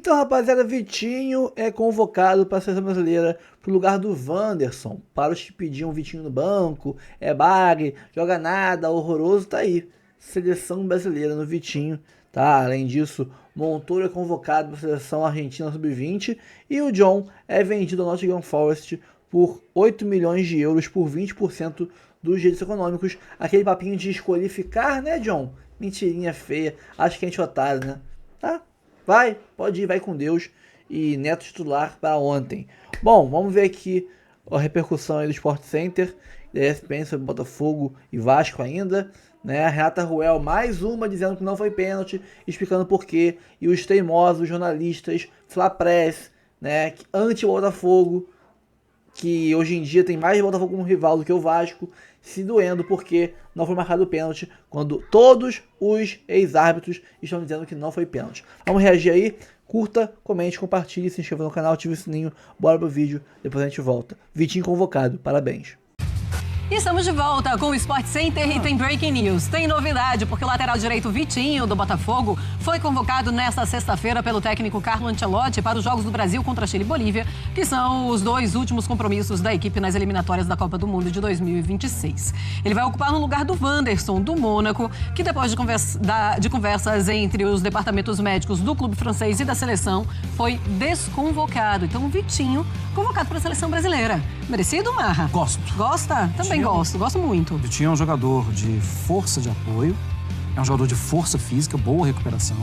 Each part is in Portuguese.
Então, rapaziada, Vitinho é convocado para a seleção brasileira pro lugar do Wanderson. Para os que pediam Vitinho no banco, é bagre, joga nada, horroroso, tá aí. Seleção brasileira no Vitinho, tá? Além disso, Montoro é convocado para a seleção argentina sub-20 e o John é vendido ao Nottingham Forest por 8 milhões de euros por 20% dos direitos econômicos. Aquele papinho de escolher ficar, né, John? Mentirinha feia. Acho que a gente é otário, né? Tá? Vai, pode ir, vai com Deus. E Neto titular para ontem. Bom, vamos ver aqui a repercussão aí do Sport Center, da ESPN sobre Botafogo e Vasco ainda. Né? Renata Ruel, mais uma dizendo que não foi pênalti, explicando por quê. E os teimosos jornalistas, Fla Press, né, anti-Botafogo, que hoje em dia tem mais Botafogo como rival do que o Vasco, se doendo porque não foi marcado o pênalti, quando todos os ex-árbitros estão dizendo que não foi pênalti. Vamos reagir aí, curta, comente, compartilhe, se inscreva no canal, ative o sininho, bora pro vídeo, depois a gente volta. Vitinho convocado, parabéns. E estamos de volta com o Sport Center e tem breaking news. Tem novidade, porque o lateral direito Vitinho, do Botafogo, foi convocado nesta sexta-feira pelo técnico Carlo Ancelotti para os Jogos do Brasil contra Chile e Bolívia, que são os dois últimos compromissos da equipe nas eliminatórias da Copa do Mundo de 2026. Ele vai ocupar no lugar do Wanderson, do Mônaco, que depois de conversas entre os departamentos médicos do clube francês e da seleção, foi desconvocado. Então, o Vitinho, convocado para a seleção brasileira. Merecido, Marra? Gosto. Gosta? Também gosto muito. Vitinho é um jogador de força de apoio, é um jogador de força física, boa recuperação,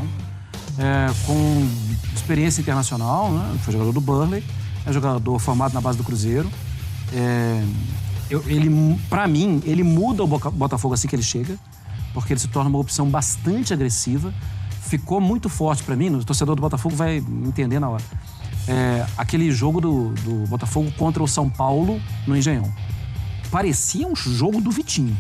com experiência internacional, né? Foi jogador do Burnley, é jogador formado na base do Cruzeiro. Para mim, ele muda o Botafogo assim que ele chega, porque ele se torna uma opção bastante agressiva. Ficou muito forte para mim, o torcedor do Botafogo vai entender na hora. Aquele jogo do Botafogo contra o São Paulo no Engenhão. Parecia um jogo do Vitinho.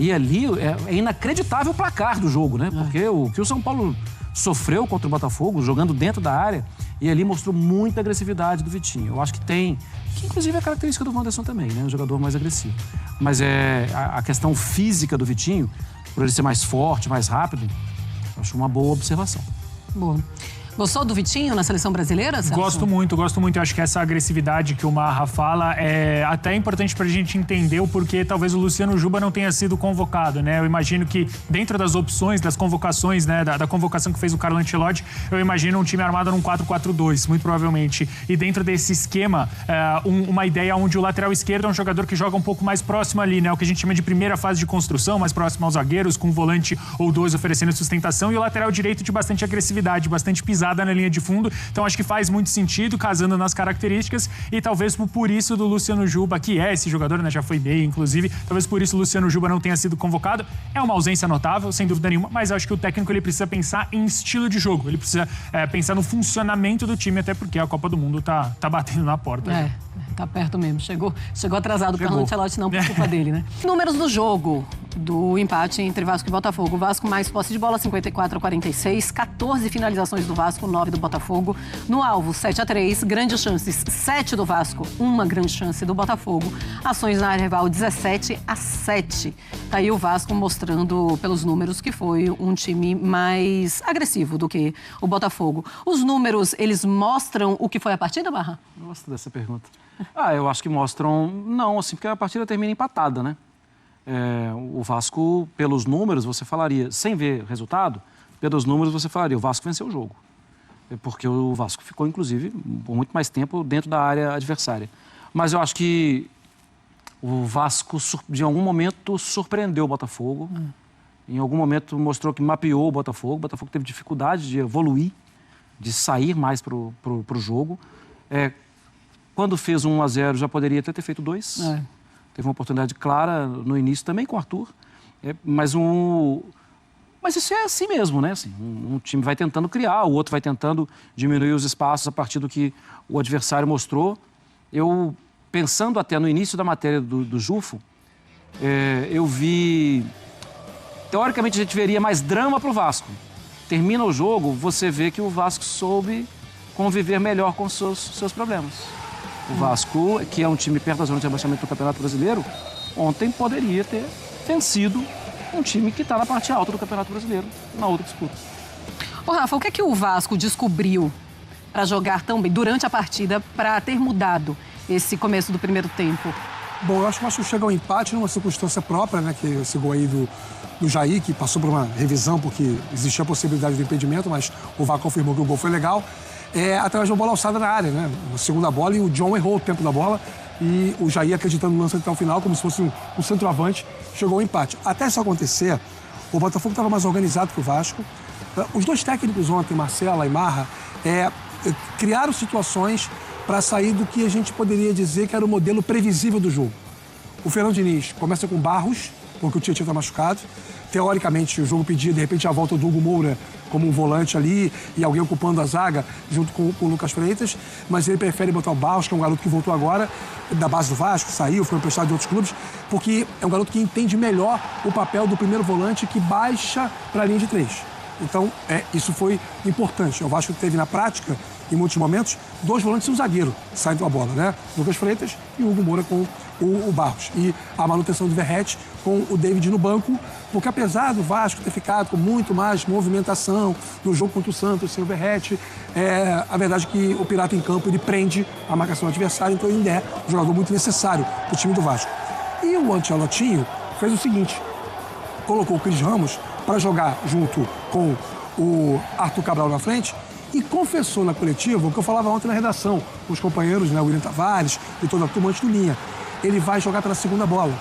E ali é inacreditável o placar do jogo, né? Porque o que o São Paulo sofreu contra o Botafogo, jogando dentro da área, e ali mostrou muita agressividade do Vitinho. Eu acho que inclusive é a característica do Wanderson também, né? Um jogador mais agressivo. Mas a questão física do Vitinho, por ele ser mais forte, mais rápido, eu acho uma boa observação. Boa. Gostou do Vitinho na seleção brasileira, Celso? Gosto muito. Eu acho que essa agressividade que o Marra fala é até importante pra gente entender o porquê talvez o Luciano Juba não tenha sido convocado, né? Eu imagino que dentro das opções, das convocações, né, da convocação que fez o Carlo Ancelotti, eu imagino um time armado num 4-4-2, muito provavelmente. E dentro desse esquema, uma ideia onde o lateral esquerdo é um jogador que joga um pouco mais próximo ali, né? O que a gente chama de primeira fase de construção, mais próximo aos zagueiros, com um volante ou dois oferecendo sustentação, e o lateral direito de bastante agressividade, bastante pisada na linha de fundo. Então acho que faz muito sentido, casando nas características, e talvez por isso do Luciano Juba, que é esse jogador, né, já foi meio, inclusive, talvez por isso o Luciano Juba não tenha sido convocado. É uma ausência notável, sem dúvida nenhuma, mas acho que o técnico ele precisa pensar em estilo de jogo, ele precisa pensar no funcionamento do time, até porque a Copa do Mundo tá batendo na porta. Tá perto mesmo. Chegou atrasado o Carlo Ancelotti, não por culpa dele, né? Números do jogo, do empate entre Vasco e Botafogo. O Vasco mais posse de bola, 54-46, 14 finalizações do Vasco, 9 do Botafogo. No alvo, 7-3, grandes chances, 7 do Vasco, uma grande chance do Botafogo. Ações na área rival, 17-7. Tá aí o Vasco mostrando pelos números que foi um time mais agressivo do que o Botafogo. Os números, eles mostram o que foi a partida, Barra? Gosto dessa pergunta. Eu acho que mostram... Não, assim, porque a partida termina empatada, né? O Vasco, pelos números, você falaria... Sem ver resultado, pelos números você falaria, o Vasco venceu o jogo. Porque o Vasco ficou, inclusive, por muito mais tempo dentro da área adversária. Mas eu acho que o Vasco, de algum momento, surpreendeu o Botafogo. Em algum momento mostrou que mapeou o Botafogo. O Botafogo teve dificuldade de evoluir, de sair mais para o jogo. Quando fez 1-0, já poderia até ter feito 2. Teve uma oportunidade clara no início, também com o Arthur. Mas isso é assim mesmo, né? Assim, um time vai tentando criar, o outro vai tentando diminuir os espaços a partir do que o adversário mostrou. Eu, pensando até no início da matéria do Jufo, eu vi... Teoricamente, a gente veria mais drama para o Vasco. Termina o jogo, você vê que o Vasco soube conviver melhor com os seus problemas. O Vasco, que é um time perto da zona de rebaixamento do Campeonato Brasileiro, ontem poderia ter vencido um time que está na parte alta do Campeonato Brasileiro, na outra disputa. Ô, Rafa, o que é que o Vasco descobriu para jogar tão bem durante a partida para ter mudado esse começo do primeiro tempo? Bom, eu acho que o Vasco chega ao empate numa circunstância própria, né? Que esse gol aí do Jair, que passou por uma revisão porque existia a possibilidade do impedimento, mas o VAR confirmou que o gol foi legal. Através de uma bola alçada na área, né? A segunda bola, e o John errou o tempo da bola. E o Jair, acreditando no lance até o final, como se fosse um centroavante, chegou ao empate. Até isso acontecer, o Botafogo estava mais organizado que o Vasco. Os dois técnicos ontem, Marcelo e Marra, criaram situações para sair do que a gente poderia dizer que era o modelo previsível do jogo. O Fernando Diniz começa com Barros, porque o Tietchan está machucado. Teoricamente, o jogo pedia, de repente, a volta do Hugo Moura como um volante ali e alguém ocupando a zaga junto com o Lucas Freitas, mas ele prefere botar o Barros, que é um garoto que voltou agora da base do Vasco, saiu, foi emprestado de outros clubes, porque é um garoto que entende melhor o papel do primeiro volante que baixa para a linha de 3. Então, isso foi importante. O Vasco teve na prática, em muitos momentos, 2 volantes e um zagueiro saindo com a bola, né? Lucas Freitas e o Hugo Moura com o Barros. E a manutenção do Verratti com o David no banco, porque apesar do Vasco ter ficado com muito mais movimentação no jogo contra o Santos, sem o Verratti, a verdade é que o Pirata em campo ele prende a marcação do adversário, então ele é um jogador muito necessário para o time do Vasco. E o Ancelotti fez o seguinte, colocou o Cris Ramos para jogar junto com o Arthur Cabral na frente e confessou na coletiva o que eu falava ontem na redação, com os companheiros, né, o William Tavares e toda a turma antes do Linha. Ele vai jogar pela segunda bola,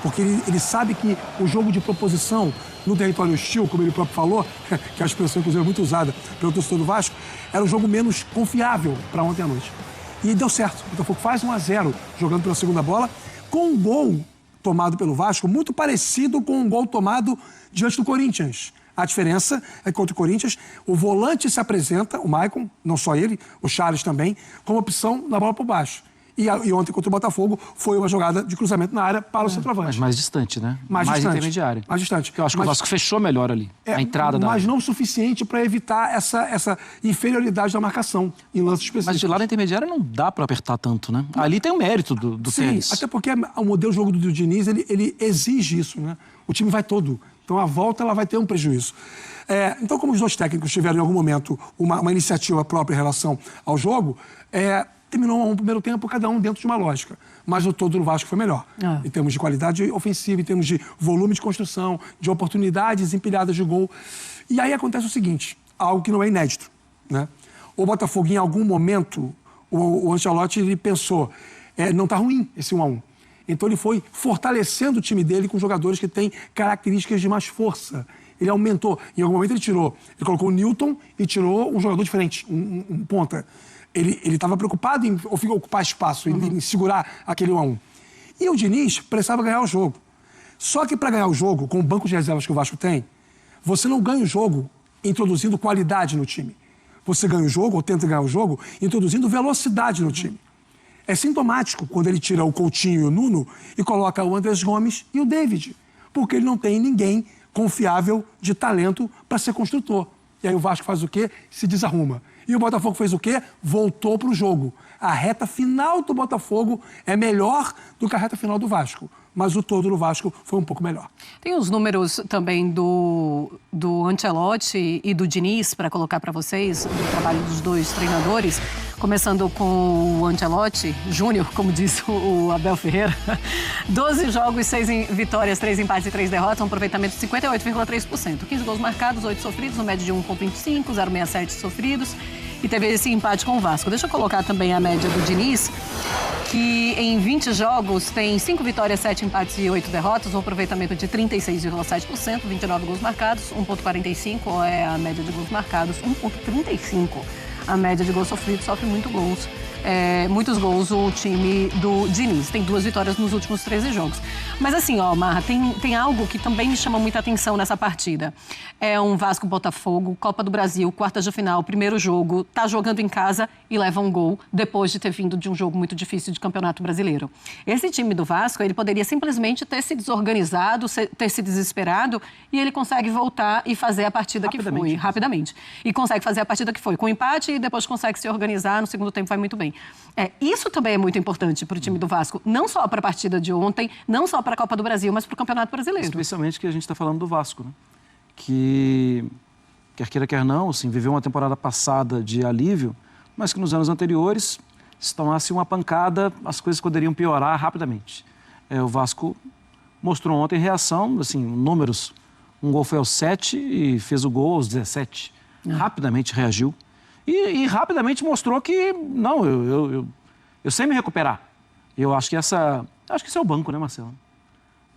porque ele sabe que o jogo de proposição no território hostil, como ele próprio falou, que a expressão inclusive é muito usada pelo torcedor do Vasco, era um jogo menos confiável para ontem à noite. E deu certo. O Botafogo faz 1-0 jogando pela segunda bola, com um gol tomado pelo Vasco muito parecido com um gol tomado diante do Corinthians. A diferença é que contra o Corinthians, o volante se apresenta, o Maicon, não só ele, o Charles também, como opção na bola por baixo. E ontem contra o Botafogo foi uma jogada de cruzamento na área para o centroavante. Mas mais distante, né? Mais distante. Intermediária. Mais distante. Eu acho que o Vasco fechou melhor ali, a entrada da área. Mas não o suficiente para evitar essa inferioridade da marcação em lances específicos. Mas de lá da intermediária não dá para apertar tanto, né? Ali tem o mérito do tênis. Sim, até porque o modelo de jogo do Diniz, ele exige isso, né? O time vai todo. Então a volta ela vai ter um prejuízo. Então, como os dois técnicos tiveram em algum momento uma iniciativa própria em relação ao jogo, terminou um primeiro tempo, cada um dentro de uma lógica. Mas o todo do Vasco foi melhor. Em termos de qualidade ofensiva, em termos de volume de construção, de oportunidades empilhadas de gol. E aí acontece o seguinte, algo que não é inédito, né? O Botafogo, em algum momento, o Ancelotti ele pensou, não está ruim esse 1-1. Então ele foi fortalecendo o time dele com jogadores que têm características de mais força. Ele aumentou. Em algum momento ele colocou o Newton e tirou um jogador diferente, um ponta. Ele estava preocupado em ocupar espaço, em segurar aquele 1-1. E o Diniz precisava ganhar o jogo. Só que para ganhar o jogo, com o banco de reservas que o Vasco tem, você não ganha o jogo introduzindo qualidade no time. Você ganha o jogo, ou tenta ganhar o jogo, introduzindo velocidade no time. É sintomático quando ele tira o Coutinho e o Nuno e coloca o Andrés Gomes e o David, porque ele não tem ninguém confiável de talento para ser construtor. E aí o Vasco faz o quê? Se desarruma. E o Botafogo fez o quê? Voltou para o jogo. A reta final do Botafogo é melhor do que a reta final do Vasco. Mas o todo do Vasco foi um pouco melhor. Tem os números também do Ancelotti e do Diniz para colocar para vocês, do trabalho dos dois treinadores. Começando com o Ancelotti, Júnior, como disse o Abel Ferreira. 12 jogos, 6 vitórias, 3 empates e 3 derrotas, um aproveitamento de 58,3%. 15 gols marcados, 8 sofridos, uma média de 1,25, 0,67 sofridos. E teve esse empate com o Vasco. Deixa eu colocar também a média do Diniz, que em 20 jogos tem 5 vitórias, 7 empates e 8 derrotas, um aproveitamento de 36,7%, 29 gols marcados, 1,45 é a média de gols marcados, 1,35 a média de gols sofridos, sofre muitos gols o time do Diniz. Tem 2 vitórias nos últimos 13 jogos. Mas assim, Marra, tem algo que também me chama muita atenção nessa partida. É um Vasco-Botafogo, Copa do Brasil, quartas de final, primeiro jogo, tá jogando em casa e leva um gol depois de ter vindo de um jogo muito difícil de Campeonato Brasileiro. Esse time do Vasco, ele poderia simplesmente ter se desorganizado, ter se desesperado e ele consegue voltar e fazer a partida que foi, rapidamente. E consegue fazer a partida que foi, com empate e depois consegue se organizar, no segundo tempo vai muito bem. Isso também é muito importante para o time do Vasco, não só para a partida de ontem, não só para a Copa do Brasil, mas para o Campeonato Brasileiro. Especialmente que a gente está falando do Vasco, né? Que, quer queira, quer não, assim, viveu uma temporada passada de alívio, mas que nos anos anteriores, se tomasse uma pancada, as coisas poderiam piorar rapidamente. O Vasco mostrou ontem reação, assim, números. Um gol foi aos 7 e fez o gol aos 17. Rapidamente reagiu. E rapidamente mostrou que, não, eu sei me recuperar. Eu acho que esse é o banco, né, Marcelo?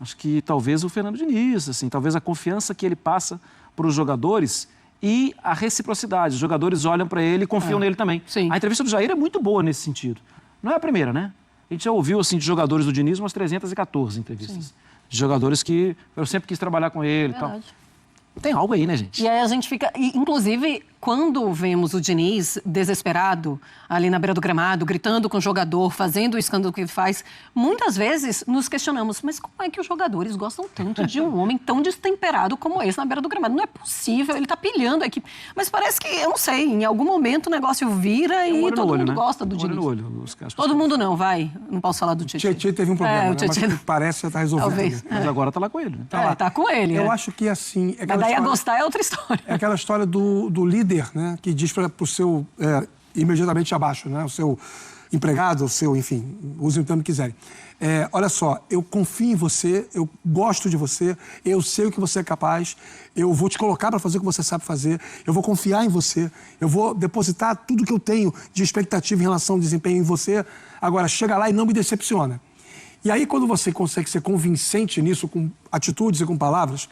Acho que talvez o Fernando Diniz, assim, talvez a confiança que ele passa para os jogadores e a reciprocidade. Os jogadores olham para ele e confiam nele também. Sim. A entrevista do Jair é muito boa nesse sentido. Não é a primeira, né? A gente já ouviu, assim, de jogadores do Diniz umas 314 entrevistas. Sim. De jogadores que eu sempre quis trabalhar com ele e tal. Tem algo aí, né, gente? E aí a gente fica... Inclusive, quando vemos o Diniz desesperado ali na beira do gramado, gritando com o jogador, fazendo o escândalo que ele faz, muitas vezes nos questionamos, mas como é que os jogadores gostam tanto de um homem tão destemperado como esse na beira do gramado? Não é possível, ele tá pilhando a equipe. Mas parece que, eu não sei, em algum momento o negócio vira e todo mundo gosta do Diniz. Todo mundo não, vai. Não posso falar do Tietchan. O Tietchan teve um problema, né? Mas parece que já tá resolvido. Talvez. Mas agora tá lá com ele. Né? Tá com ele. Eu acho que, assim... Mas daí a gostar é outra história. É aquela história do líder, né? Que diz para o seu... imediatamente abaixo, né? O seu empregado, o seu, enfim, usem o termo que quiserem. Olha só, eu confio em você, eu gosto de você, eu sei o que você é capaz, eu vou te colocar para fazer o que você sabe fazer, eu vou confiar em você, eu vou depositar tudo que eu tenho de expectativa em relação ao desempenho em você. Agora, chega lá e não me decepciona. E aí, quando você consegue ser convincente nisso, com atitudes e com palavras,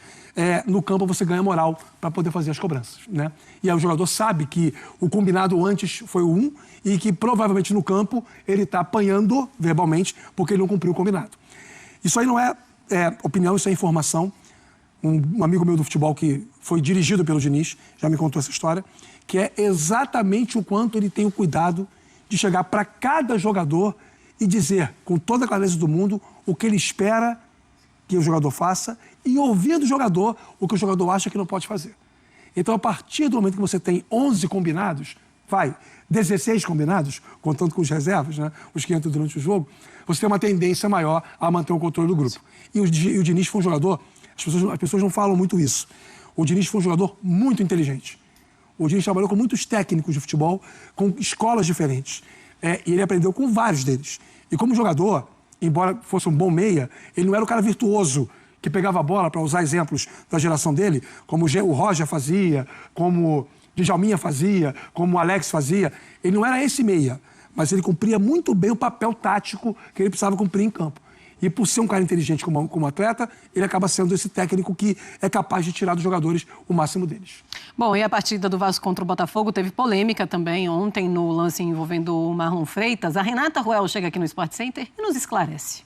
no campo você ganha moral para poder fazer as cobranças, né? E aí o jogador sabe que o combinado antes foi o 1 e que provavelmente no campo ele está apanhando verbalmente porque ele não cumpriu o combinado. Isso aí não é opinião, isso é informação. Um amigo meu do futebol que foi dirigido pelo Diniz já me contou essa história, que é exatamente o quanto ele tem o cuidado de chegar para cada jogador e dizer, com toda a clareza do mundo, o que ele espera que o jogador faça e ouvir do jogador o que o jogador acha que não pode fazer. Então, a partir do momento que você tem 11 combinados, 16 combinados, contando com os reservas, né, os que entram durante o jogo, você tem uma tendência maior a manter o controle do grupo. E o Diniz foi um jogador, as pessoas não falam muito isso, o Diniz foi um jogador muito inteligente. O Diniz trabalhou com muitos técnicos de futebol, com escolas diferentes. E ele aprendeu com vários deles. E como jogador, embora fosse um bom meia, ele não era o cara virtuoso que pegava a bola, para usar exemplos da geração dele, como o Roger fazia, como o Djalminha fazia, como o Alex fazia. Ele não era esse meia, mas ele cumpria muito bem o papel tático que ele precisava cumprir em campo. E por ser um cara inteligente como atleta, ele acaba sendo esse técnico que é capaz de tirar dos jogadores o máximo deles. Bom, e a partida do Vasco contra o Botafogo teve polêmica também ontem no lance envolvendo o Marlon Freitas. A Renata Ruel chega aqui no Sport Center e nos esclarece.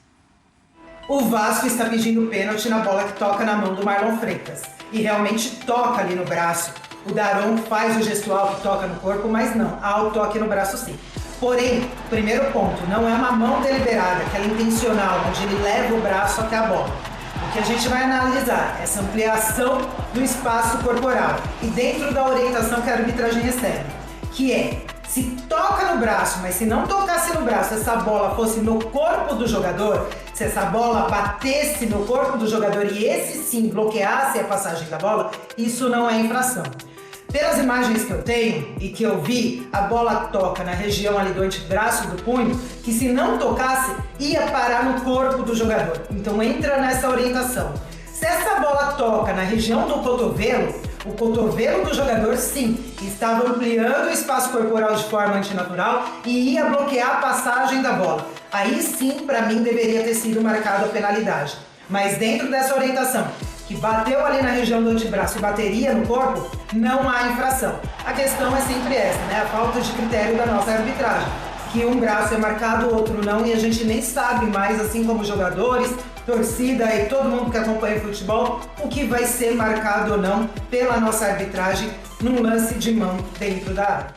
O Vasco está pedindo pênalti na bola que toca na mão do Marlon Freitas. E realmente toca ali no braço. O Daron faz o gestual que toca no corpo, mas não, há o toque no braço sim. Porém, primeiro ponto, não é uma mão deliberada, aquela intencional, onde ele leva o braço até a bola. O que a gente vai analisar é essa ampliação do espaço corporal e dentro da orientação que a arbitragem recebe, que é, se toca no braço, mas se não tocasse no braço, essa bola fosse no corpo do jogador, se essa bola batesse no corpo do jogador e esse sim bloqueasse a passagem da bola, isso não é infração. Pelas imagens que eu tenho e que eu vi, a bola toca na região ali do antebraço do punho, que se não tocasse, ia parar no corpo do jogador. Então entra nessa orientação. Se essa bola toca na região do cotovelo, o cotovelo do jogador, sim, estava ampliando o espaço corporal de forma antinatural e ia bloquear a passagem da bola. Aí sim, para mim, deveria ter sido marcada a penalidade. Mas dentro dessa orientação, que bateu ali na região do antebraço e bateria no corpo, não há infração. A questão é sempre essa, né? A falta de critério da nossa arbitragem. Que um braço é marcado, o outro não, e a gente nem sabe mais, assim como jogadores, torcida e todo mundo que acompanha o futebol, o que vai ser marcado ou não pela nossa arbitragem num lance de mão dentro da área.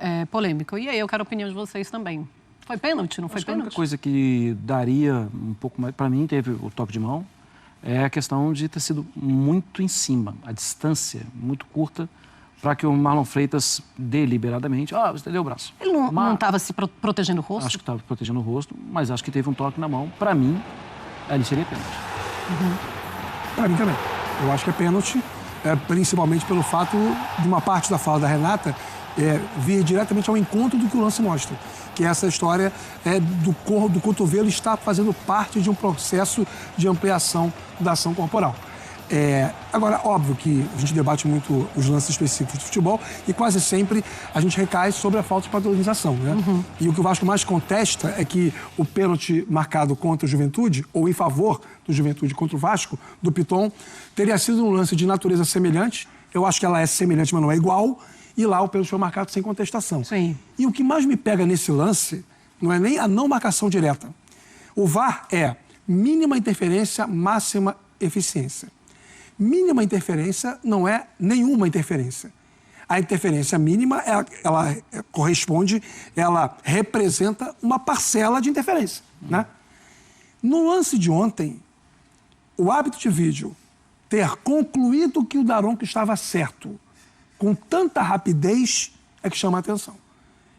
É polêmico. E aí eu quero a opinião de vocês também. Foi pênalti, não foi Acho que pênalti? a única coisa que daria um pouco mais... Para mim, teve o toque de mão. É a questão de ter sido muito em cima, a distância muito curta, para que o Marlon Freitas, deliberadamente, você deu o braço. Ele não estava se protegendo o rosto? Acho que estava protegendo o rosto, mas acho que teve um toque na mão. Para mim, ali seria pênalti. Para mim também. Eu acho que é pênalti, principalmente pelo fato de uma parte da fala da Renata, vir diretamente ao encontro do que o lance mostra, que essa história do cotovelo está fazendo parte de um processo de ampliação da ação corporal. Agora, óbvio que a gente debate muito os lances específicos de futebol e quase sempre a gente recai sobre a falta de padronização, né? E o que o Vasco mais contesta é que o pênalti marcado contra o Juventude, ou em favor do Juventude contra o Vasco, do Piton, teria sido um lance de natureza semelhante. Eu acho que ela é semelhante, mas não é igual. E lá o pênalti foi marcado sem contestação. Sim. E o que mais me pega nesse lance não é nem a não marcação direta. O VAR é mínima interferência, máxima eficiência. Mínima interferência não é nenhuma interferência. A interferência mínima, ela corresponde, ela representa uma parcela de interferência, né? No lance de ontem, o árbitro de vídeo ter concluído que o Daronco estava certo com tanta rapidez é que chama a atenção.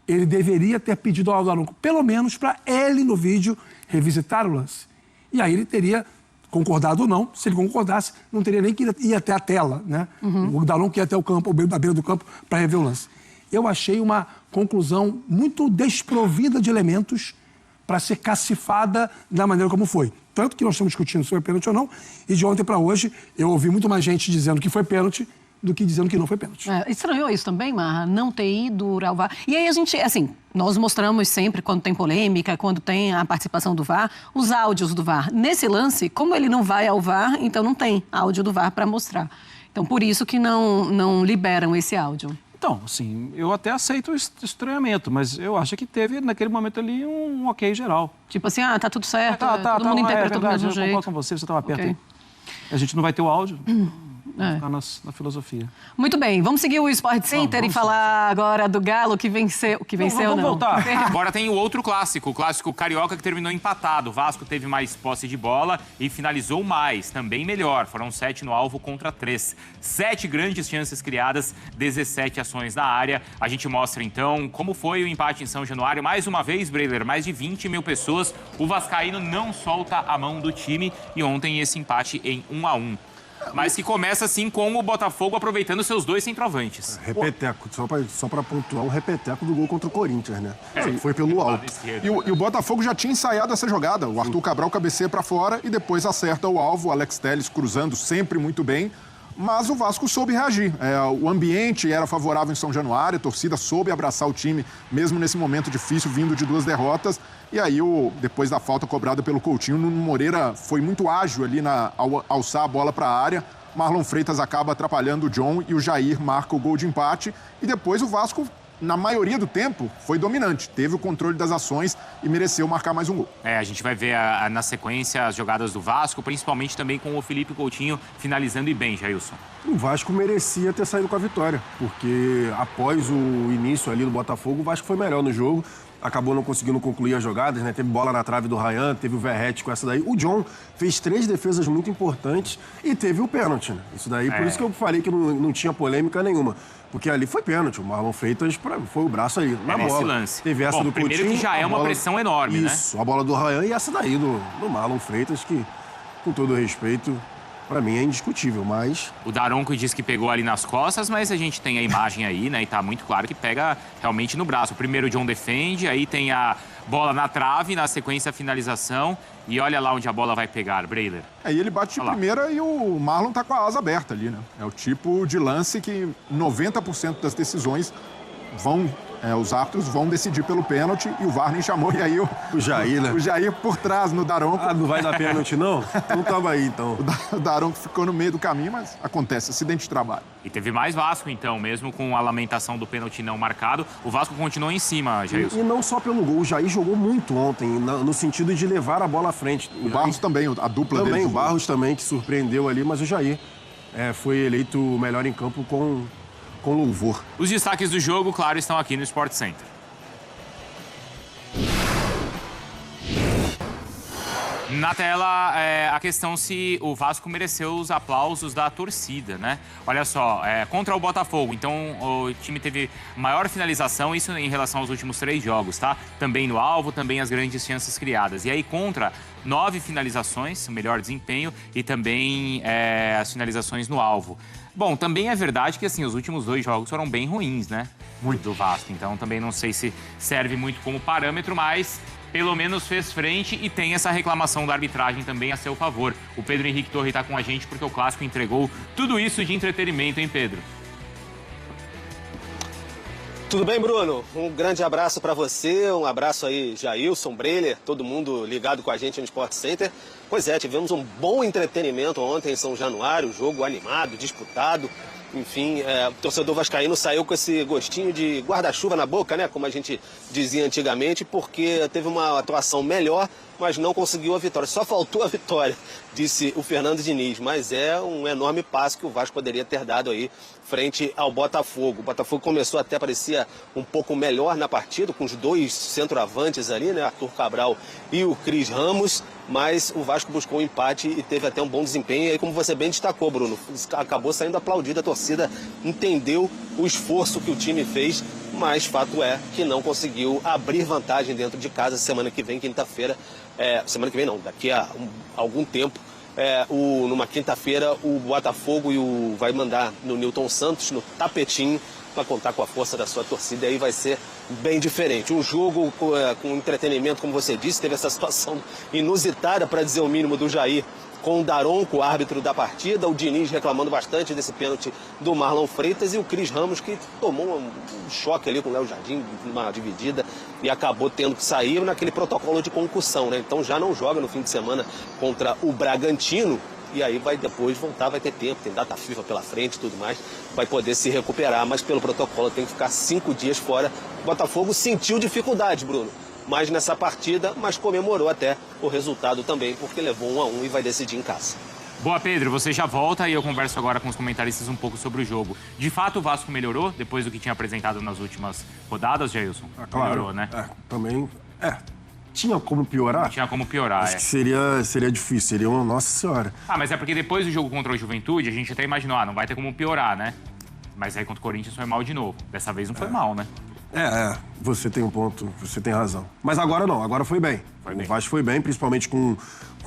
Ele deveria ter pedido ao Daronco, pelo menos para ele no vídeo, revisitar o lance. E aí ele teria concordado ou não. Se ele concordasse, não teria nem que ir até a tela, né? O Daronco ia até o campo, à beira do campo, para rever o lance. Eu achei uma conclusão muito desprovida de elementos para ser cacifada da maneira como foi. Tanto que nós estamos discutindo se foi pênalti ou não, e de ontem para hoje eu ouvi muito mais gente dizendo que foi pênalti do que dizendo que não foi pênalti. Estranhou isso também, Marra? Não ter ido ao VAR. E aí a gente, assim, nós mostramos sempre, quando tem polêmica, quando tem a participação do VAR, os áudios do VAR. Nesse lance, como ele não vai ao VAR, então não tem áudio do VAR para mostrar. Então, por isso que não liberam esse áudio. Então, assim, eu até aceito o estranhamento, mas eu acho que teve, naquele momento ali, um ok geral. Tipo assim, tá tudo certo, todo mundo interpretou do mesmo jeito. Eu concordo com você estava perto aí. A gente não vai ter o áudio. Vamos ficar na filosofia. Muito bem, vamos seguir o Sport Center e falar agora do Galo que venceu. Vamos voltar. Agora tem o outro clássico, o clássico carioca que terminou empatado. O Vasco teve mais posse de bola e finalizou mais, também melhor. Foram 7 no alvo contra 3. 7 grandes chances criadas, 17 ações na área. A gente mostra então como foi o empate em São Januário. Mais uma vez, Breiler, mais de 20 mil pessoas. O vascaíno não solta a mão do time e ontem esse empate em 1-1. Mas que começa, assim, com o Botafogo aproveitando seus dois centroavantes. Repeteco, só para pontuar, um repeteco do gol contra o Corinthians, né? Foi pelo alto. E o Botafogo já tinha ensaiado essa jogada. O Arthur Cabral cabeceia para fora e depois acerta o alvo. O Alex Telles cruzando sempre muito bem. Mas o Vasco soube reagir. O ambiente era favorável em São Januário, a torcida soube abraçar o time, mesmo nesse momento difícil, vindo de 2 derrotas. E aí, depois da falta cobrada pelo Coutinho, o Nuno Moreira foi muito ágil ali ao alçar a bola para a área. Marlon Freitas acaba atrapalhando o John e o Jair marca o gol de empate. E depois o Vasco, na maioria do tempo, foi dominante. Teve o controle das ações e mereceu marcar mais um gol. A gente vai ver na sequência as jogadas do Vasco, principalmente também com o Felipe Coutinho finalizando e bem, Jailson. O Vasco merecia ter saído com a vitória, porque após o início ali do Botafogo, o Vasco foi melhor no jogo. Acabou não conseguindo concluir as jogadas, né? Teve bola na trave do Ryan, teve o Verratti com essa daí. O John fez 3 defesas muito importantes e teve o pênalti, né? Isso daí, por isso que eu falei que não tinha polêmica nenhuma. Porque ali foi pênalti. O Marlon Freitas foi o braço aí na bola. Nesse lance. Teve essa do Coutinho. Primeiro que já é uma pressão enorme, né? Isso, a bola do Ryan e essa daí do Marlon Freitas, que, com todo respeito, pra mim é indiscutível, mas... O Daronco diz que pegou ali nas costas, mas a gente tem a imagem aí, né? E tá muito claro que pega realmente no braço. Primeiro o John defende, aí tem a bola na trave, na sequência a finalização. E olha lá onde a bola vai pegar, Breiler. Aí ele bate de primeira e o Marlon tá com a asa aberta ali, né? É o tipo de lance que 90% das decisões os árbitros vão decidir pelo pênalti e o VAR nem chamou. E aí o Jair, né? O Jair por trás no Daronco. Não vai dar pênalti, não? Não tava aí, então. O Daronco ficou no meio do caminho, mas acontece, acidente de trabalho. E teve mais Vasco, então, mesmo com a lamentação do pênalti não marcado, o Vasco continuou em cima, Jailson. E não só pelo gol, o Jair jogou muito ontem, no sentido de levar a bola à frente. O Barros também, a dupla dele. Também, o Barros também, que surpreendeu ali, mas o Jair foi eleito o melhor em campo com louvor. Os destaques do jogo, claro, estão aqui no Sport Center. Na tela, a questão se o Vasco mereceu os aplausos da torcida, né? Olha só, contra o Botafogo, então o time teve maior finalização, isso em relação aos últimos 3 jogos, tá? Também no alvo, também as grandes chances criadas. E aí contra 9 finalizações, o melhor desempenho, e também as finalizações no alvo. Bom, também é verdade que, assim, os últimos 2 jogos foram bem ruins, né? Muito do Vasco. Então, também não sei se serve muito como parâmetro, mas pelo menos fez frente e tem essa reclamação da arbitragem também a seu favor. O Pedro Henrique Torre está com a gente porque o Clássico entregou tudo isso de entretenimento, hein, Pedro? Tudo bem, Bruno? Um grande abraço para você, um abraço aí, Jailson, Breler, todo mundo ligado com a gente no Sport Center. Pois é, tivemos um bom entretenimento ontem em São Januário, jogo animado, disputado. Enfim, o torcedor vascaíno saiu com esse gostinho de guarda-chuva na boca, né? Como a gente dizia antigamente, porque teve uma atuação melhor, mas não conseguiu a vitória. Só faltou a vitória, disse o Fernando Diniz. Mas é um enorme passo que o Vasco poderia ter dado aí frente ao Botafogo. O Botafogo começou até, parecia um pouco melhor na partida, com os 2 centroavantes ali, né? Arthur Cabral e o Cris Ramos. Mas o Vasco buscou um empate e teve até um bom desempenho. E aí, como você bem destacou, Bruno, acabou saindo aplaudido. A torcida entendeu o esforço que o time fez, mas fato é que não conseguiu abrir vantagem dentro de casa semana que vem, quinta-feira. Semana que vem não, daqui a algum tempo. Numa quinta-feira, o Botafogo vai mandar no Newton Santos, no tapetinho, para contar com a força da sua torcida. E aí vai ser bem diferente. Um jogo com entretenimento, como você disse, teve essa situação inusitada, para dizer o mínimo, do Jair com o Daronco, o árbitro da partida, o Diniz reclamando bastante desse pênalti do Marlon Freitas e o Cris Ramos, que tomou um choque ali com o Léo Jardim, numa dividida, e acabou tendo que sair naquele protocolo de concussão, né? Então já não joga no fim de semana contra o Bragantino. E aí vai depois voltar, vai ter tempo, tem data FIFA pela frente e tudo mais, vai poder se recuperar, mas pelo protocolo tem que ficar 5 dias fora. O Botafogo sentiu dificuldade, Bruno, mas nessa partida, mas comemorou até o resultado também, porque levou 1-1 e vai decidir em casa. Boa, Pedro, você já volta e eu converso agora com os comentaristas um pouco sobre o jogo. De fato, o Vasco melhorou depois do que tinha apresentado nas últimas rodadas, Jailson? Claro. Melhorou, né? Também, tinha como piorar? Tinha como piorar, Acho que seria difícil, seria uma nossa senhora. Mas é porque depois do jogo contra o Juventude, a gente até imaginou, não vai ter como piorar, né? Mas aí contra o Corinthians foi mal de novo. Dessa vez não foi mal, né? Você tem um ponto, você tem razão. Mas agora não, agora foi bem. O Vasco foi bem, principalmente com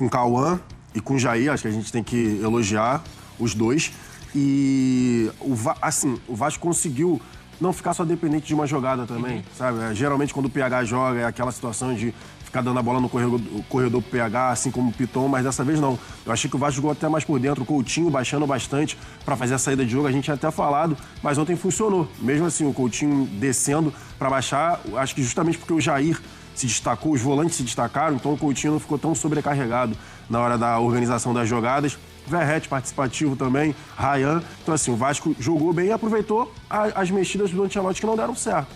o Cauã e com o Jair, acho que a gente tem que elogiar os dois. E, o Vasco conseguiu não ficar só dependente de uma jogada também, sabe? Geralmente, quando o PH joga, é aquela situação de ficar dando a bola no corredor pro PH, assim como o Piton, mas dessa vez não. Eu achei que o Vasco jogou até mais por dentro, o Coutinho baixando bastante para fazer a saída de jogo, a gente tinha até falado, mas ontem funcionou. Mesmo assim, o Coutinho descendo para baixar, acho que justamente porque o Jair se destacou, os volantes se destacaram, então o Coutinho não ficou tão sobrecarregado na hora da organização das jogadas. Verrete participativo também, Ryan. Então, assim, o Vasco jogou bem e aproveitou as mexidas do Ancelotti que não deram certo.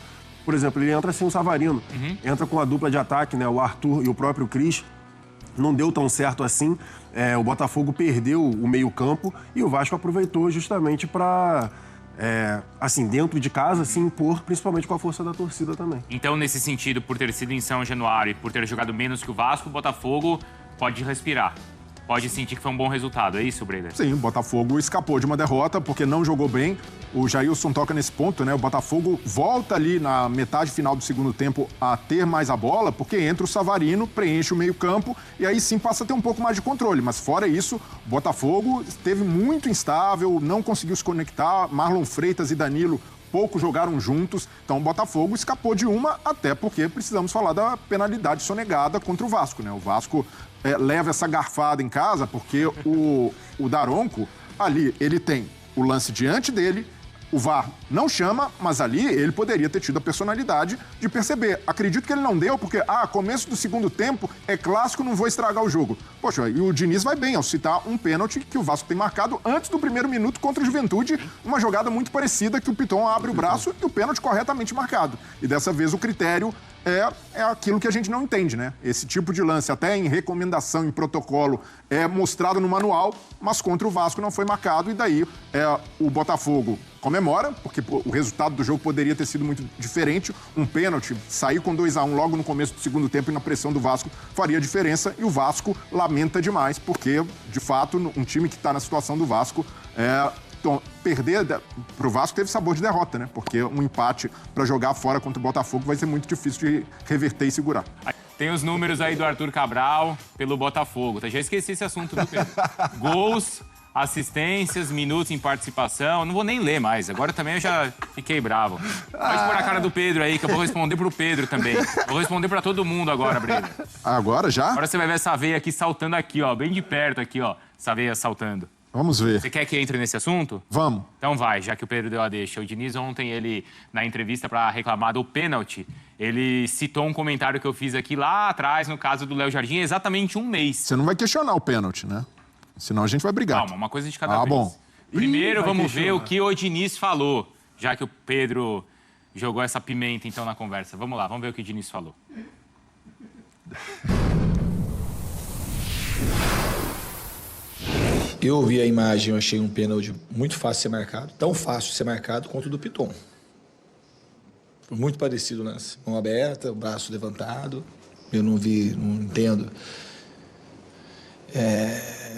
Por exemplo, ele entra sem o Savarino, entra com a dupla de ataque, né? O Arthur e o próprio Cris. Não deu tão certo assim. O Botafogo perdeu o meio-campo e o Vasco aproveitou justamente para, assim, dentro de casa, se impor, principalmente com a força da torcida também. Então, nesse sentido, por ter sido em São Januário e por ter jogado menos que o Vasco, o Botafogo pode respirar. Pode sentir que foi um bom resultado, é isso, Breler? Sim, o Botafogo escapou de uma derrota porque não jogou bem. O Jailson toca nesse ponto, né? O Botafogo volta ali na metade final do segundo tempo a ter mais a bola, porque entra o Savarino, preenche o meio-campo e aí sim passa a ter um pouco mais de controle. Mas fora isso, o Botafogo esteve muito instável, não conseguiu se conectar. Marlon Freitas e Danilo pouco jogaram juntos, então o Botafogo escapou de uma, até porque precisamos falar da penalidade sonegada contra o Vasco, né? O Vasco leva essa garfada em casa porque o Daronco, ali, ele tem o lance diante dele, o VAR não chama, mas ali ele poderia ter tido a personalidade de perceber. Acredito que ele não deu, porque, começo do segundo tempo, é clássico, não vou estragar o jogo. Poxa, e o Diniz vai bem ao citar um pênalti que o Vasco tem marcado antes do primeiro minuto contra o Juventude, uma jogada muito parecida que o Piton abre o braço e o pênalti corretamente marcado. E dessa vez o critério é aquilo que a gente não entende, né? Esse tipo de lance, até em recomendação, em protocolo, é mostrado no manual, mas contra o Vasco não foi marcado, e daí o Botafogo comemora, porque o resultado do jogo poderia ter sido muito diferente. Um pênalti, sair com 2-1 logo no começo do segundo tempo e na pressão do Vasco faria diferença, e o Vasco lamenta demais, porque, de fato, um time que está na situação do Vasco então, perder para o Vasco teve sabor de derrota, né? Porque um empate para jogar fora contra o Botafogo vai ser muito difícil de reverter e segurar. Tem os números aí do Arthur Cabral pelo Botafogo. Já esqueci esse assunto do Pedro. Gols, assistências, minutos em participação. Não vou nem ler mais. Agora também eu já fiquei bravo. Pode pôr a cara do Pedro aí, que eu vou responder pro Pedro também. Vou responder pra todo mundo agora, Breno. Agora já? Agora você vai ver essa veia aqui saltando aqui, ó. Bem de perto aqui, ó. Essa veia saltando. Vamos ver. Você quer que entre nesse assunto? Vamos. Então vai, já que o Pedro deu a deixa. O Diniz ontem, ele, na entrevista para reclamar do pênalti, ele citou um comentário que eu fiz aqui lá atrás, no caso do Léo Jardim, exatamente um mês. Você não vai questionar o pênalti, né? Senão a gente vai brigar. Calma, uma coisa de cada vez. Bom. Primeiro vamos ver o que o Diniz falou, já que o Pedro jogou essa pimenta então na conversa. Vamos lá, vamos ver o que o Diniz falou. Eu vi a imagem, eu achei um pênalti muito fácil de ser marcado, tão fácil de ser marcado quanto o do Piton. Foi muito parecido o lance. Mão aberta, o braço levantado. Eu não vi, não entendo.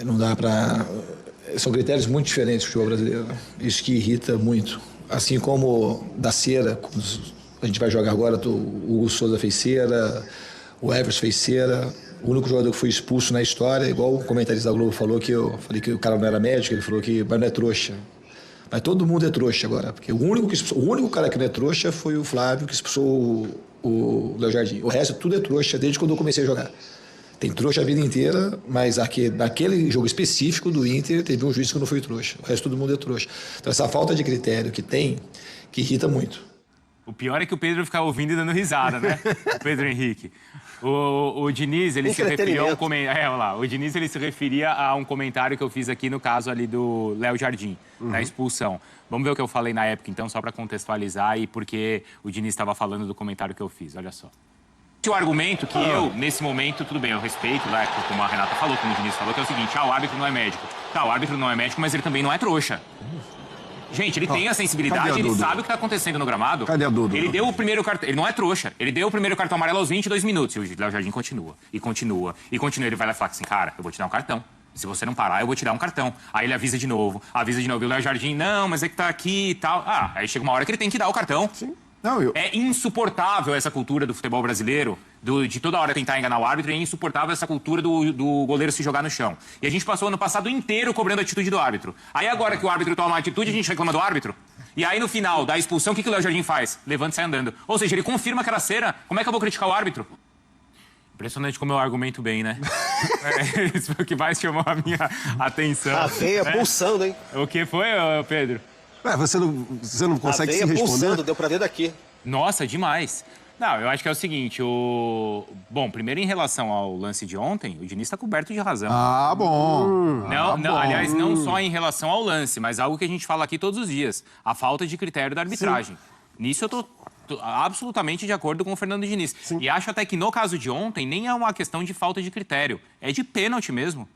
Não dá para... São critérios muito diferentes do futebol brasileiro. Né? Isso que irrita muito. Assim como da cera, a gente vai jogar agora, o Hugo Souza fez cera, o Everson fez cera. O único jogador que foi expulso na história, igual o comentarista da Globo falou, que eu falei que o cara não era médico, ele falou que mas não é trouxa. Mas todo mundo é trouxa agora, porque o único cara que não é trouxa foi o Flávio, que expulsou o Léo Jardim. O resto tudo é trouxa, desde quando eu comecei a jogar. Tem trouxa a vida inteira, mas naquele jogo específico do Inter, teve um juiz que não foi trouxa. O resto todo mundo é trouxa. Então essa falta de critério que tem, que irrita muito. O pior é que o Pedro ficava ouvindo e dando risada, né? O Pedro Henrique. O Diniz, ele se referia a um comentário. O Diniz, ele se referia a um comentário que eu fiz aqui no caso ali do Léo Jardim, na expulsão. Vamos ver o que eu falei na época, então, só para contextualizar e porque o Diniz estava falando do comentário que eu fiz. Olha só. O argumento que eu, nesse momento, tudo bem, eu respeito, né, como a Renata falou, como o Diniz falou, que é o seguinte: o árbitro não é médico. Tá, o árbitro não é médico, mas ele também não é trouxa. Gente, ele tem a sensibilidade, ele sabe o que está acontecendo no gramado. Cadê a Dudu? Ele deu o primeiro cartão, ele não é trouxa, ele deu o primeiro cartão amarelo aos 22 minutos. E o Léo Jardim continua, e continua, e continua. Ele vai lá e fala assim: cara, eu vou te dar um cartão. Se você não parar, eu vou te dar um cartão. Aí ele avisa de novo. E o Léo Jardim, não, mas é que tá aqui e tal. Aí chega uma hora que ele tem que dar o cartão. Sim. É insuportável essa cultura do futebol brasileiro, de toda hora tentar enganar o árbitro, é insuportável essa cultura do goleiro se jogar no chão. E a gente passou o ano passado inteiro cobrando a atitude do árbitro. Aí agora que o árbitro toma uma atitude, a gente reclama do árbitro. E aí no final da expulsão, o que o Léo Jardim faz? Levanta e sai andando. Ou seja, ele confirma que era cera. Como é que eu vou criticar o árbitro? Impressionante como eu argumento bem, né? Isso foi o que mais chamou a minha atenção. A veia pulsando, hein? O que foi, Pedro? Você não consegue se responder? Pulsando, deu pra ver daqui. Nossa, demais. Não, eu acho que é o seguinte, Bom, primeiro em relação ao lance de ontem, o Diniz está coberto de razão. Bom. Não, aliás, não só em relação ao lance, mas algo que a gente fala aqui todos os dias, a falta de critério da arbitragem. Sim. Nisso eu tô absolutamente de acordo com o Fernando Diniz. Sim. E acho até que no caso de ontem, nem é uma questão de falta de critério, é de pênalti mesmo.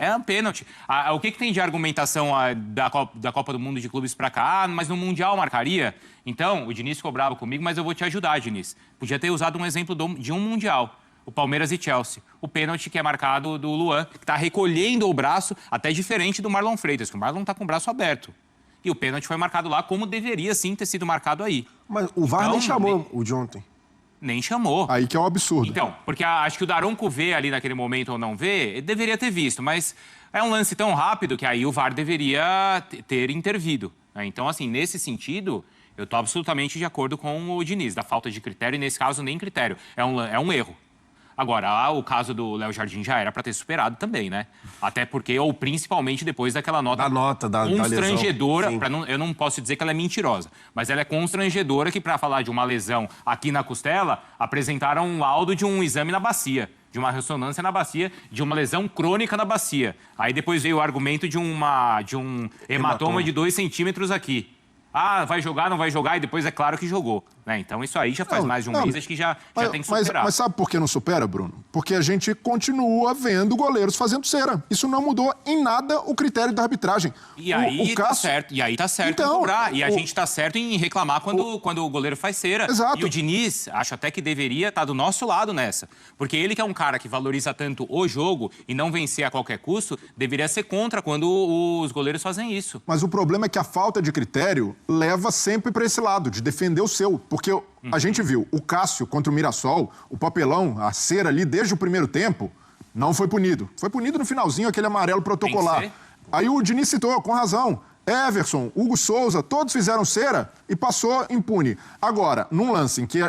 É um pênalti. O que tem de argumentação da Copa do Mundo de clubes pra cá? Mas no Mundial marcaria? Então, o Diniz ficou bravo comigo, mas eu vou te ajudar, Diniz. Podia ter usado um exemplo de um Mundial. O Palmeiras e Chelsea. O pênalti que é marcado do Luan, que tá recolhendo o braço, até diferente do Marlon Freitas, que o Marlon tá com o braço aberto. E o pênalti foi marcado lá como deveria sim ter sido marcado aí. Mas o VAR nem chamou o de ontem. Nem chamou. Aí que é um absurdo. Então, porque acho que o Daronco vê ali naquele momento ou não vê, ele deveria ter visto, mas é um lance tão rápido que aí o VAR deveria ter intervido. Né? Então, assim, nesse sentido, eu estou absolutamente de acordo com o Diniz, da falta de critério, e nesse caso nem critério, é um erro. Agora, o caso do Léo Jardim já era para ter superado também, né? Até porque, ou principalmente depois daquela nota constrangedora, eu não posso dizer que ela é mentirosa, mas ela é constrangedora que, para falar de uma lesão aqui na costela, apresentaram um laudo de um exame na bacia, de uma ressonância na bacia, de uma lesão crônica na bacia. Aí depois veio o argumento de um hematoma de 2 centímetros aqui. Vai jogar, não vai jogar, e depois é claro que jogou. Né? Então isso aí já faz mais de um mês, acho que já tem que superar. Mas sabe por que não supera, Bruno? Porque a gente continua vendo goleiros fazendo cera. Isso não mudou em nada o critério da arbitragem. E aí tá certo. E aí tá certo em cobrar. E a gente tá certo em reclamar quando o goleiro faz cera. Exato. E o Diniz, acho até que deveria estar do nosso lado nessa. Porque ele que é um cara que valoriza tanto o jogo e não vencer a qualquer custo, deveria ser contra quando os goleiros fazem isso. Mas o problema é que a falta de critério leva sempre para esse lado, de defender o seu. Porque a gente viu o Cássio contra o Mirassol, o papelão, a cera ali desde o primeiro tempo, não foi punido. Foi punido no finalzinho, aquele amarelo protocolar. Aí o Diniz citou, com razão, Everson, Hugo Souza, todos fizeram cera e passou impune. Agora, num lance em que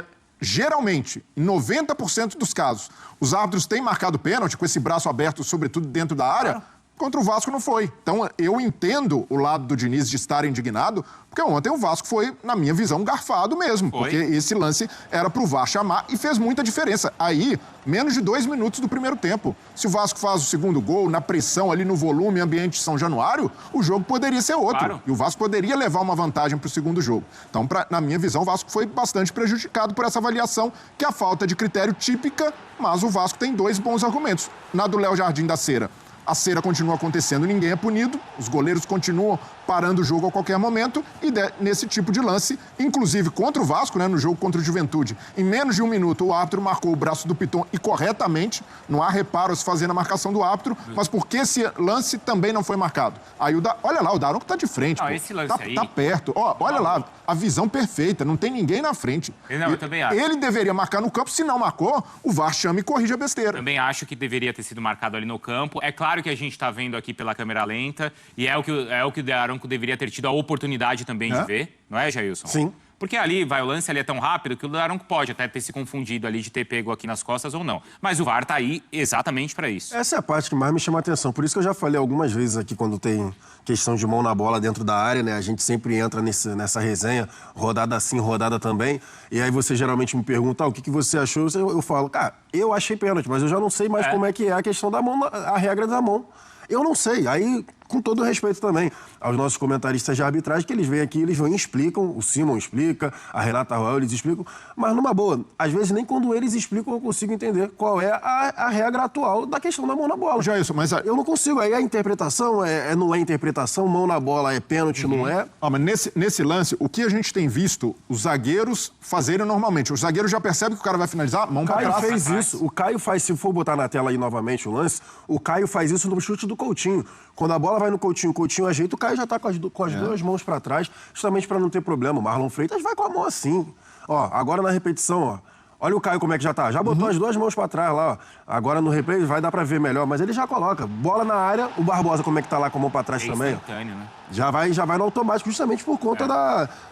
geralmente, em 90% dos casos, os árbitros têm marcado pênalti com esse braço aberto, sobretudo dentro da área, contra o Vasco não foi. Então, eu entendo o lado do Diniz de estar indignado, porque ontem o Vasco foi, na minha visão, garfado mesmo. Porque esse lance era pro VAR chamar e fez muita diferença. Aí, menos de 2 minutos do primeiro tempo. Se o Vasco faz o segundo gol, na pressão ali no volume, ambiente de São Januário, o jogo poderia ser outro. Claro. E o Vasco poderia levar uma vantagem pro segundo jogo. Então, na minha visão, o Vasco foi bastante prejudicado por essa avaliação, que é a falta de critério típica, mas o Vasco tem 2 bons argumentos. Na do Léo Jardim da Cera, a cera continua acontecendo, ninguém é punido, os goleiros continuam parando o jogo a qualquer momento e nesse tipo de lance, inclusive contra o Vasco, né, no jogo contra o Juventude, em menos de 1 minuto o árbitro marcou o braço do Piton e corretamente, não há reparo a se fazer na marcação do árbitro, mas porque esse lance também não foi marcado. Aí olha lá, o Daronco tá de frente, não, esse lance aí... tá perto, olha lá, a visão perfeita, não tem ninguém na frente. Não, eu também acho. Ele deveria marcar no campo, se não marcou, o VAR chama e corrige a besteira. Também acho que deveria ter sido marcado ali no campo. É claro que a gente está vendo aqui pela câmera lenta e é o que o Daronco deveria ter tido a oportunidade também de ver, não é, Jailson? Sim. Porque ali, o lance ali é tão rápido que o Daronco pode até ter se confundido ali de ter pego aqui nas costas ou não. Mas o VAR tá aí exatamente para isso. Essa é a parte que mais me chama a atenção. Por isso que eu já falei algumas vezes aqui, quando tem questão de mão na bola dentro da área, né? A gente sempre entra nessa resenha, rodada sim, rodada também. E aí você geralmente me pergunta, o que você achou? Eu falo, cara, eu achei pênalti, mas eu já não sei mais como é que é a questão da mão, a regra da mão. Eu não sei. Aí, com todo o respeito também aos nossos comentaristas de arbitragem, que eles vêm aqui, eles vão e explicam, o Simon explica, a Renata Roel, eles explicam, mas numa boa, às vezes nem quando eles explicam eu consigo entender qual é a regra atual da questão da mão na bola. Já isso, mas... Eu não consigo, aí a interpretação não é interpretação, mão na bola é pênalti, não é. Mas nesse lance, o que a gente tem visto os zagueiros fazerem normalmente? O zagueiro já percebe que o cara vai finalizar, mão pra trás. O Caio fez isso, o Caio faz, se for botar na tela aí novamente o lance, o Caio faz isso no chute do Coutinho. Quando a bola vai no Coutinho, o Coutinho ajeita, o Caio já tá com as 2 mãos pra trás, justamente pra não ter problema. O Marlon Freitas vai com a mão assim. Ó, agora na repetição, ó. Olha o Caio como é que já tá. Já botou as 2 mãos pra trás lá, ó. Agora no replay vai dar pra ver melhor, mas ele já coloca. Bola na área, o Barbosa como é que tá lá com a mão pra trás também. Né? Já vai no automático, justamente por conta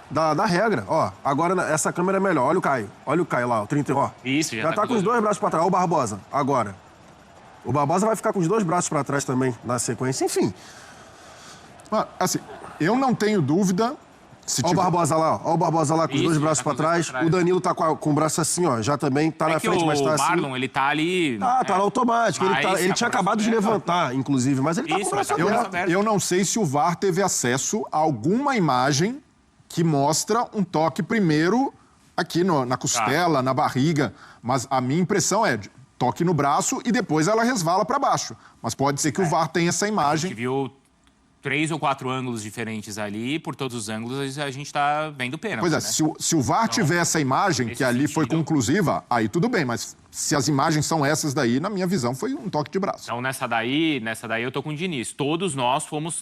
da regra. Ó, agora essa câmera é melhor. Olha o Caio lá, o 30, ó. Isso, já tá com os 2 braços pra trás. Olha o Barbosa, agora. O Barbosa vai ficar com os 2 braços pra trás também, na sequência. Enfim. Assim, eu não tenho dúvida... Olha o Barbosa lá, ó. Olha o Barbosa lá com os 2 braços pra trás. O Danilo tá com o braço assim, ó. Já também tá na frente, mas tá assim. O Marlon, ele tá ali... Tá no automático. Ele tinha acabado de levantar, inclusive, mas ele tá com o braço aberto. Eu não sei se o VAR teve acesso a alguma imagem que mostra um toque primeiro aqui na costela, na barriga. Mas a minha impressão é... toque no braço e depois ela resvala para baixo. Mas pode ser que o VAR tenha essa imagem. A gente viu 3 ou 4 ângulos diferentes ali, e por todos os ângulos a gente tá vendo pênalti. Pois é, né? se o VAR tiver essa imagem, que ali foi conclusiva, aí tudo bem, mas se as imagens são essas daí, na minha visão, foi um toque de braço. Então nessa daí eu tô com o Diniz.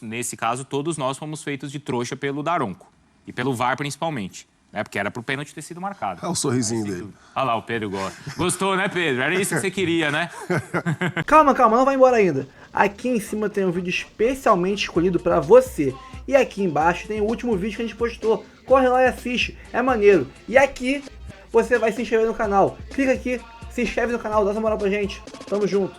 Nesse caso, todos nós fomos feitos de trouxa pelo Daronco. E pelo VAR principalmente. Porque era pro pênalti ter sido marcado. Olha o sorrisinho dele. Olha lá, o Pedro gosta. Gostou, né, Pedro? Era isso que você queria, né? Calma, não vai embora ainda. Aqui em cima tem um vídeo especialmente escolhido pra você. E aqui embaixo tem o último vídeo que a gente postou. Corre lá e assiste, é maneiro. E aqui você vai se inscrever no canal. Clica aqui, se inscreve no canal, dá essa moral pra gente. Tamo junto.